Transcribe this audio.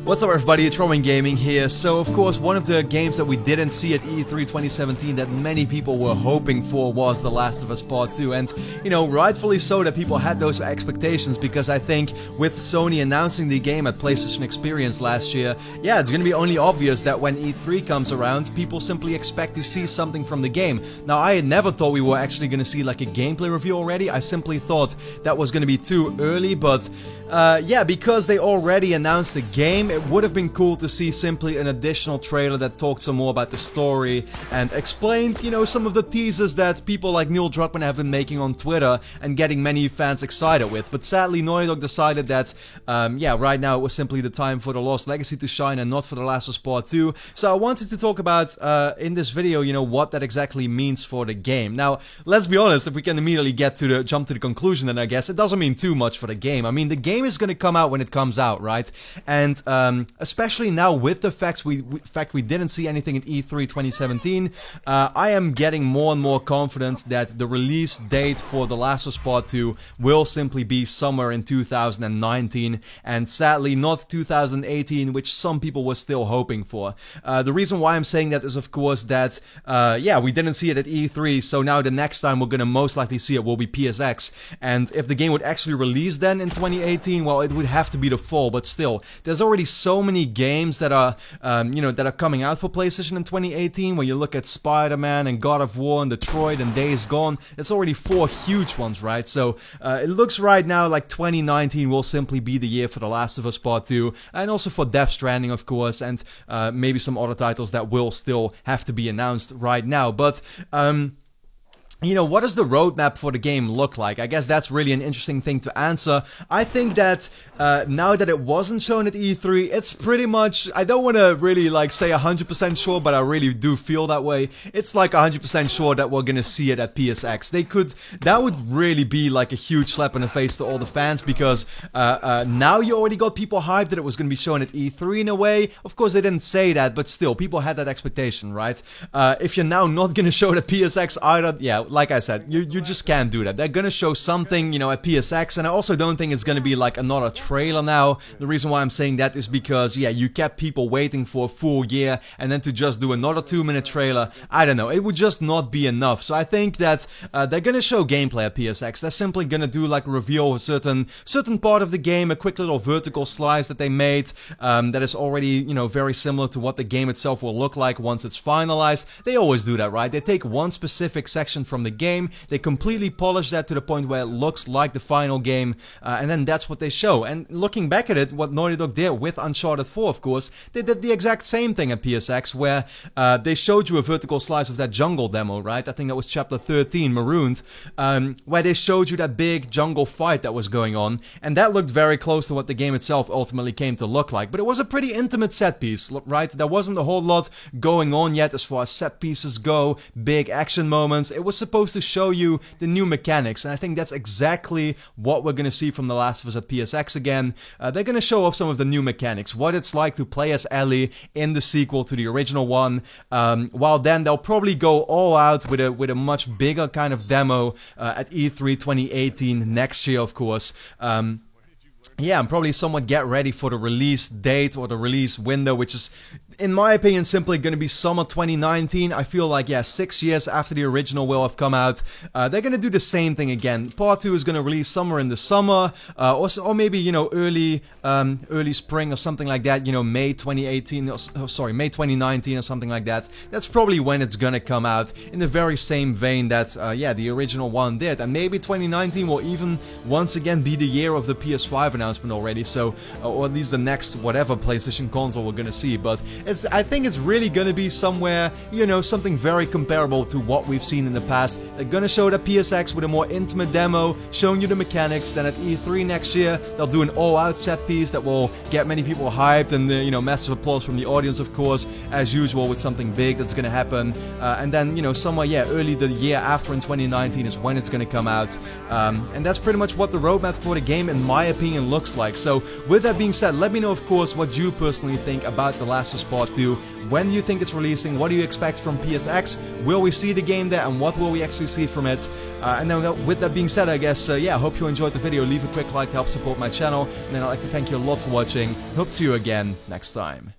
What's up everybody, it's Roman Gaming here. So of course one of the games that we didn't see at E3 2017 that many people were hoping for was The Last of Us Part 2, and you know, rightfully so that people had those expectations, because I think with Sony announcing the game at PlayStation Experience last year, yeah, it's gonna be only obvious that when E3 comes around, people simply expect to see something from the game. Now I had never thought we were actually gonna see like a gameplay review already. I simply thought that was gonna be too early, but yeah, because they already announced the game, it would have been cool to see simply an additional trailer that talked some more about the story and explained, you know, some of the teasers that people like Neil Druckmann have been making on Twitter and getting many fans excited with. But sadly, Naughty Dog decided that, yeah, right now it was simply the time for the Lost Legacy to shine and not for The Last of Us Part 2. So I wanted to talk about, in this video, you know, what that exactly means for the game. Now, let's be honest, if we can immediately jump to the conclusion, then I guess it doesn't mean too much for the game. I mean, the game is gonna come out when it comes out, right? And, especially now with the fact we didn't see anything at E3 2017, I am getting more and more confident that the release date for The Last of Us Part 2 will simply be somewhere in 2019, and sadly not 2018, which some people were still hoping for. The reason why I'm saying that is of course that, yeah, we didn't see it at E3, so now the next time we're gonna most likely see it will be PSX, and if the game would actually release then in 2018, well, it would have to be the fall, but still, there's already so many games that are, you know, that are coming out for PlayStation in 2018. When you look at Spider-Man and God of War and Detroit and Days Gone, it's already 4 huge ones, right? So it looks right now like 2019 will simply be the year for The Last of Us Part 2, and also for Death Stranding, of course, and maybe some other titles that will still have to be announced right now. But you know, what does the roadmap for the game look like? I guess that's really an interesting thing to answer. I think that now that it wasn't shown at E3, it's pretty much, I don't want to really like say 100% sure, but I really do feel that way. It's like 100% sure that we're gonna see it at PSX. That would really be like a huge slap in the face to all the fans, because now you already got people hyped that it was gonna be shown at E3 in a way. Of course they didn't say that, but still, people had that expectation, right? If you're now not gonna show it at PSX either, yeah, like I said, you just can't do that. They're gonna show something, you know, at PSX, and I also don't think it's gonna be like another trailer now. The reason why I'm saying that is because, yeah, you kept people waiting for a full year, and then to just do another 2-minute trailer, I don't know, it would just not be enough. So I think that they're gonna show gameplay at PSX. They're simply gonna do like a reveal of a certain part of the game, a quick little vertical slice that they made, that is already, you know, very similar to what the game itself will look like once it's finalized. They always do that, right? They take one specific section from the game, they completely polish that to the point where it looks like the final game, and then that's what they show. And looking back at it, what Naughty Dog did with Uncharted 4, of course, they did the exact same thing at PSX, where they showed you a vertical slice of that jungle demo, right? I think that was chapter 13, Marooned, where they showed you that big jungle fight that was going on, and that looked very close to what the game itself ultimately came to look like. But it was a pretty intimate set piece, right? There wasn't a whole lot going on yet as far as set pieces go, big action moments. It was supposed to show you the new mechanics, and I think that's exactly what we're gonna see from The Last of Us at PSX again. They're gonna show off some of the new mechanics, what it's like to play as Ellie in the sequel to the original one, while then they'll probably go all out with a much bigger kind of demo at E3 2018 next year, of course. Yeah, and probably somewhat get ready for the release date or the release window, which is, in my opinion, simply going to be summer 2019. I feel like, yeah, 6 years after the original will have come out, they're going to do the same thing again. Part 2 is going to release somewhere in the summer, or maybe, you know, early spring or something like that, you know, May 2018, May 2019 or something like that. That's probably when it's going to come out, in the very same vein that, yeah, the original one did. And maybe 2019 will even once again be the year of the PS5 announcement already, so, or at least the next whatever PlayStation console we're gonna see. But I think it's really gonna be somewhere, you know, something very comparable to what we've seen in the past. They're gonna show it at PSX with a more intimate demo, showing you the mechanics. Then at E3 next year, they'll do an all-out set piece that will get many people hyped, and you know, massive applause from the audience, of course, as usual, with something big that's gonna happen. And then, you know, somewhere, yeah, early the year after in 2019 is when it's gonna come out. And that's pretty much what the roadmap for the game, in my opinion, looks like. So with that being said, let me know, of course, what you personally think about The Last of Us Part Part 2. When do you think it's releasing? What do you expect from PSX? Will we see the game there, and what will we actually see from it? And then with that being said, I guess, yeah, I hope you enjoyed the video. Leave a quick like to help support my channel, and then I'd like to thank you a lot for watching. Hope to see you again next time.